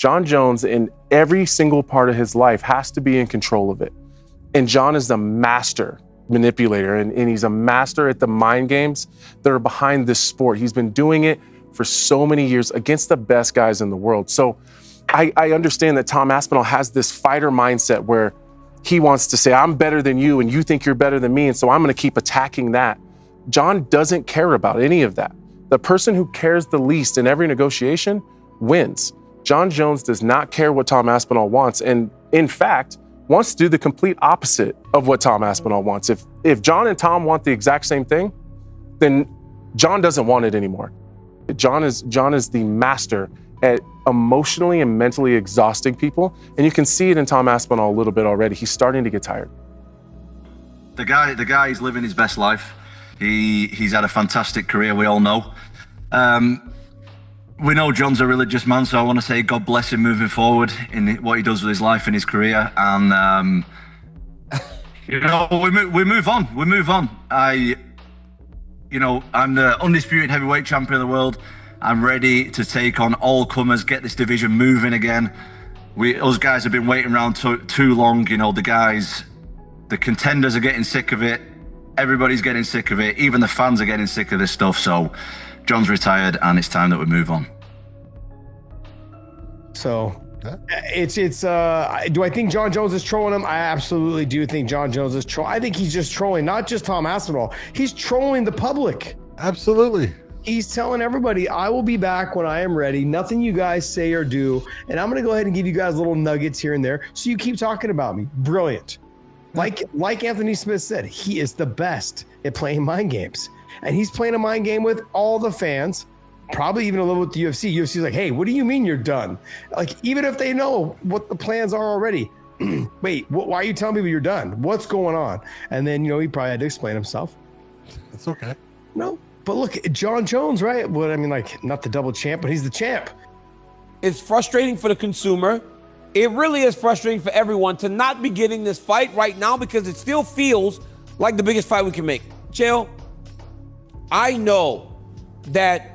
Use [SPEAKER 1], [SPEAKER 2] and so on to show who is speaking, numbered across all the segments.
[SPEAKER 1] Jon Jones, in every single part of his life, has to be in control of it. And Jon is the master manipulator, and he's a master at the mind games that are behind this sport. He's been doing it for so many years against the best guys in the world. So I understand that Tom Aspinall has this fighter mindset where he wants to say, I'm better than you and you think you're better than me, and so I'm gonna keep attacking that. Jon doesn't care about any of that. The person who cares the least in every negotiation wins. Jon Jones does not care what Tom Aspinall wants, and in fact, wants to do the complete opposite of what Tom Aspinall wants. If Jon and Tom want the exact same thing, then Jon doesn't want it anymore. Jon is the master at emotionally and mentally exhausting people, and you can see it in Tom Aspinall a little bit already. He's starting to get tired.
[SPEAKER 2] The guy is living his best life. He's had a fantastic career, we all know. We know Jon's a religious man, so I want to say God bless him moving forward in what he does with his life and his career. And we move on. We move on. I'm the undisputed heavyweight champion of the world. I'm ready to take on all comers, get this division moving again. Us guys have been waiting around too long. The contenders are getting sick of it. Everybody's getting sick of it. Even the fans are getting sick of this stuff. So Jon's retired, and it's time that we move on.
[SPEAKER 3] So do I think Jon Jones is trolling him? I absolutely do think Jon Jones is trolling. I think he's just trolling, not just Tom Aspinall. He's trolling the public.
[SPEAKER 4] Absolutely.
[SPEAKER 3] He's telling everybody, I will be back when I am ready. Nothing you guys say or do. And I'm going to go ahead and give you guys little nuggets here and there. So you keep talking about me. Brilliant. Like Anthony Smith said, he is the best at playing mind games. And he's playing a mind game with all the fans, probably even a little with the UFC. UFC's like, hey, what do you mean you're done? Like, even if they know what the plans are already, wait, why are you telling me you're done? What's going on? And then, he probably had to explain himself.
[SPEAKER 4] It's okay.
[SPEAKER 3] No, but look, Jon Jones, right? Not the double champ, but he's the champ.
[SPEAKER 5] It's frustrating for the consumer. It really is frustrating for everyone to not be getting this fight right now because it still feels like the biggest fight we can make. Chael, I know that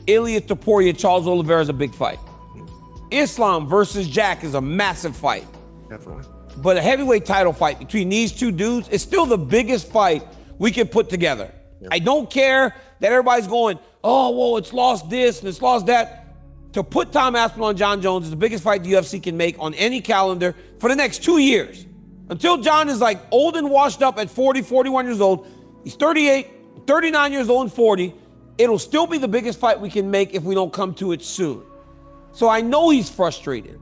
[SPEAKER 5] Ilia Topuria, Charles Oliveira is a big fight. Islam versus Jack is a massive fight.
[SPEAKER 1] Definitely.
[SPEAKER 5] But a heavyweight title fight between these two dudes is still the biggest fight we can put together. Yep. I don't care that everybody's going, oh, well, it's lost this and it's lost that. To put Tom Aspinall and Jon Jones is the biggest fight the UFC can make on any calendar for the next 2 years. Until Jon is like old and washed up at 40, 41 years old, he's 38, 39 years old and 40, it'll still be the biggest fight we can make if we don't come to it soon. So I know he's frustrated.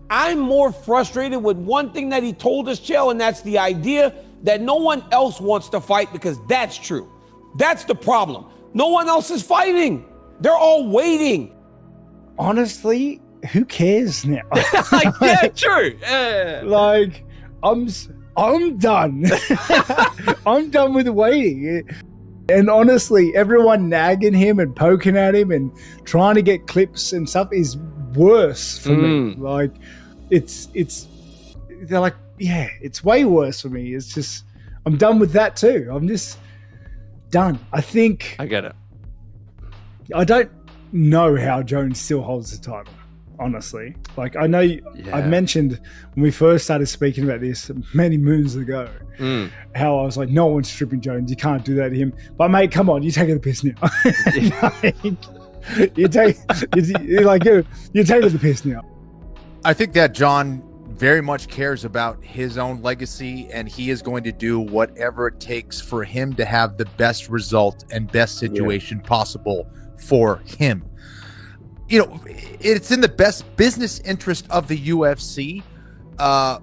[SPEAKER 5] I'm more frustrated with one thing that he told us, Chael, and that's the idea that no one else wants to fight, because that's true. That's the problem. No one else is fighting. They're all waiting.
[SPEAKER 6] Honestly, who cares now?
[SPEAKER 5] Yeah, true.
[SPEAKER 6] Like, I'm done. I'm done with waiting. And honestly, everyone nagging him and poking at him and trying to get clips and stuff is worse for me. Like, they're like, yeah, it's way worse for me. It's just, I'm done with that too. I'm just done. I get it. I don't know how Jones still holds the title, honestly. Like, I know I mentioned when we first started speaking about this many moons ago, how I was like, no one's stripping Jones. You can't do that to him. But mate, come on, you're taking the piss now. You're taking the piss now.
[SPEAKER 7] I think that Jon very much cares about his own legacy, and he is going to do whatever it takes for him to have the best result and best situation possible for him. It's in the best business interest of the UFC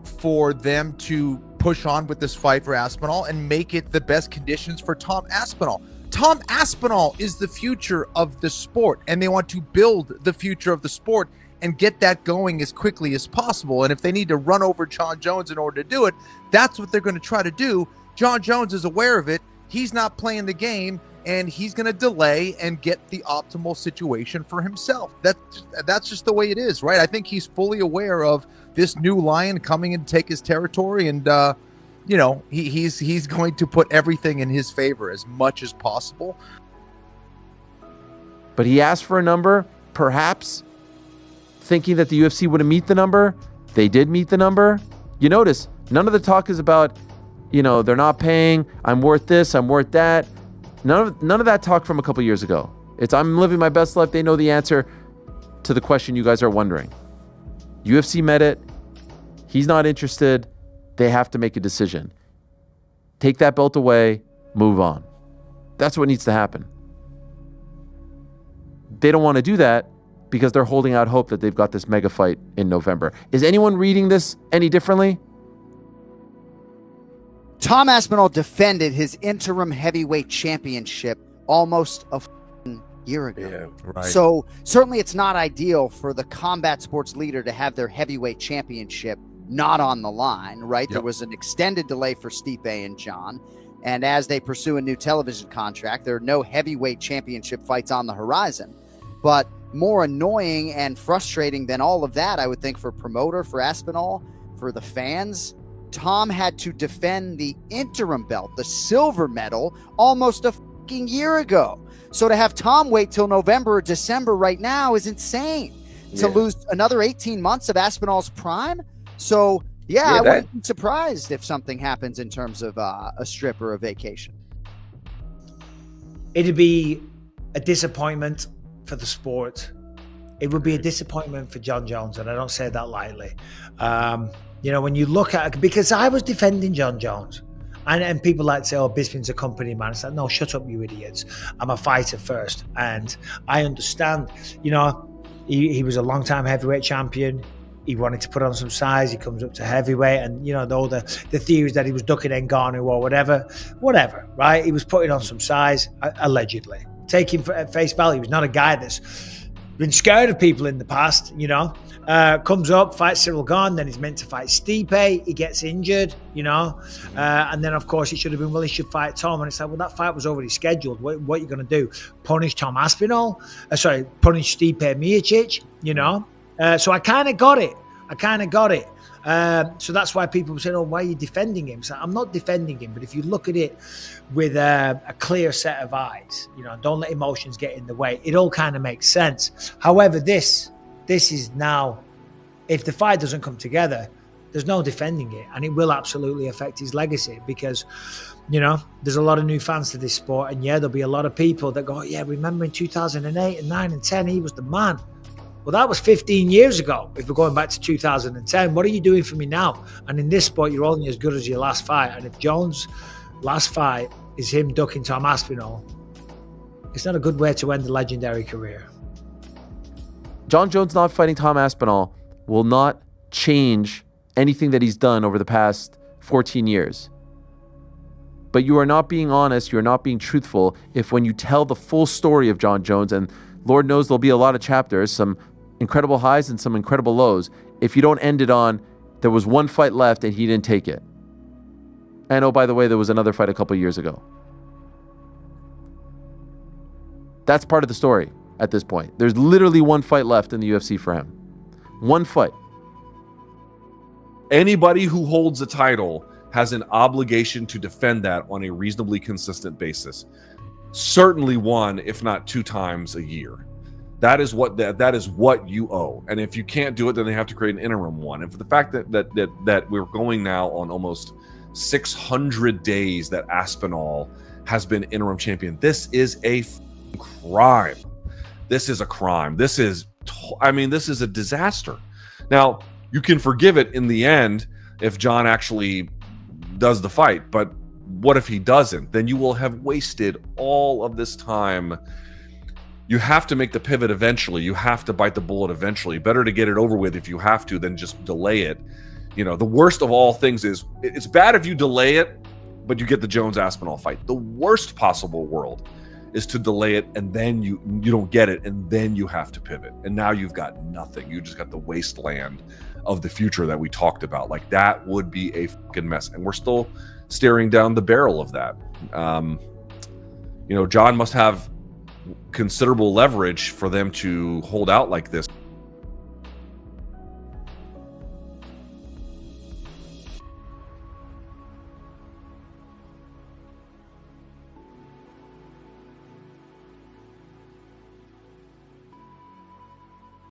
[SPEAKER 7] for them to push on with this fight for Aspinall and make it the best conditions for Tom Aspinall. Tom Aspinall is the future of the sport, and they want to build the future of the sport and get that going as quickly as possible. And if they need to run over Jon Jones in order to do it, that's what they're going to try to do. Jon Jones is aware of it. He's not playing the game, and he's going to delay and get the optimal situation for himself. That's just the way it is, right? I think he's fully aware of this new lion coming in to take his territory, and he's going to put everything in his favor as much as possible.
[SPEAKER 8] But he asked for a number, perhaps thinking that the UFC wouldn't meet the number. They did meet the number. You notice none of the talk is about, they're not paying, I'm worth this, I'm worth that. None of that talk from a couple years ago. It's I'm living my best life. They know the answer to the question you guys are wondering. UFC met it. He's not interested. They have to make a decision. Take that belt away, move on. That's what needs to happen. They don't want to do that because they're holding out hope that they've got this mega fight in November. Is anyone reading this any differently?
[SPEAKER 9] Tom Aspinall defended his interim heavyweight championship almost a year ago.
[SPEAKER 4] Yeah, right.
[SPEAKER 9] So certainly it's not ideal for the combat sports leader to have their heavyweight championship not on the line, right?
[SPEAKER 4] Yep.
[SPEAKER 9] There was an extended delay for Stipe and Jon. And as they pursue a new television contract, there are no heavyweight championship fights on the horizon. But more annoying and frustrating than all of that, I would think, for promoter, for Aspinall, for the fans, Tom had to defend the interim belt, the silver medal, almost a fucking year ago. So to have Tom wait till November or December right now is insane. To lose another 18 months of Aspinall's prime. So I wouldn't be surprised if something happens in terms of a strip or a vacation.
[SPEAKER 10] It'd be a disappointment for the sport. It would be a disappointment for Jon Jones, and I don't say that lightly. When you look at it, because I was defending Jon Jones, and people like to say, oh, Bisping's a company man. It's like, no, shut up, you idiots. I'm a fighter first. And I understand, he was a long-time heavyweight champion. He wanted to put on some size. He comes up to heavyweight, and all the theories that he was ducking Ngannou or whatever, right? He was putting on some size, allegedly. Take him at face value. He was not a guy that's been scared of people in the past, comes up, fights Cyril Gane, then he's meant to fight Stipe, he gets injured, and then of course it should have been, well, he should fight Tom, and it's like, well, that fight was already scheduled. What are you going to do? Punish Tom Aspinall? Punish Stipe Miocic, so I kind of got it. So that's why people say, oh, why are you defending him? So I'm not defending him, but if you look at it with a clear set of eyes, don't let emotions get in the way, it all kind of makes sense. However, this is now, if the fight doesn't come together, there's no defending it, and it will absolutely affect his legacy because, there's a lot of new fans to this sport, and there'll be a lot of people that go, remember in 2008 and 9 and 10, he was the man. Well, that was 15 years ago. If we're going back to 2010, what are you doing for me now? And in this sport, you're only as good as your last fight. And if Jones' last fight is him ducking Tom Aspinall, it's not a good way to end a legendary career.
[SPEAKER 8] Jon Jones not fighting Tom Aspinall will not change anything that he's done over the past 14 years. But you are not being honest, you're not being truthful if when you tell the full story of Jon Jones, and Lord knows there'll be a lot of chapters, some incredible highs and some incredible lows, if you don't end it on, there was one fight left and he didn't take it. And oh, by the way, there was another fight a couple years ago. That's part of the story at this point. There's literally one fight left in the UFC for him. One fight.
[SPEAKER 11] Anybody who holds a title has an obligation to defend that on a reasonably consistent basis. Certainly one, if not 2 times a year. That is what you owe. And if you can't do it, then they have to create an interim one. And for the fact that we're going now on almost 600 days that Aspinall has been interim champion, this is a crime. This is a crime. This is a disaster. Now, you can forgive it in the end if Jon actually does the fight, but what if he doesn't? Then you will have wasted all of this time. You have to make the pivot eventually. You have to bite the bullet eventually. Better to get it over with if you have to than just delay it. The worst of all things is it's bad if you delay it, but you get the Jones Aspinall fight. The worst possible world is to delay it and then you don't get it and then you have to pivot. And now you've got nothing. You just got the wasteland of the future that we talked about. Like, that would be a fucking mess. And we're still staring down the barrel of that. Jon must have considerable leverage for them to hold out like this.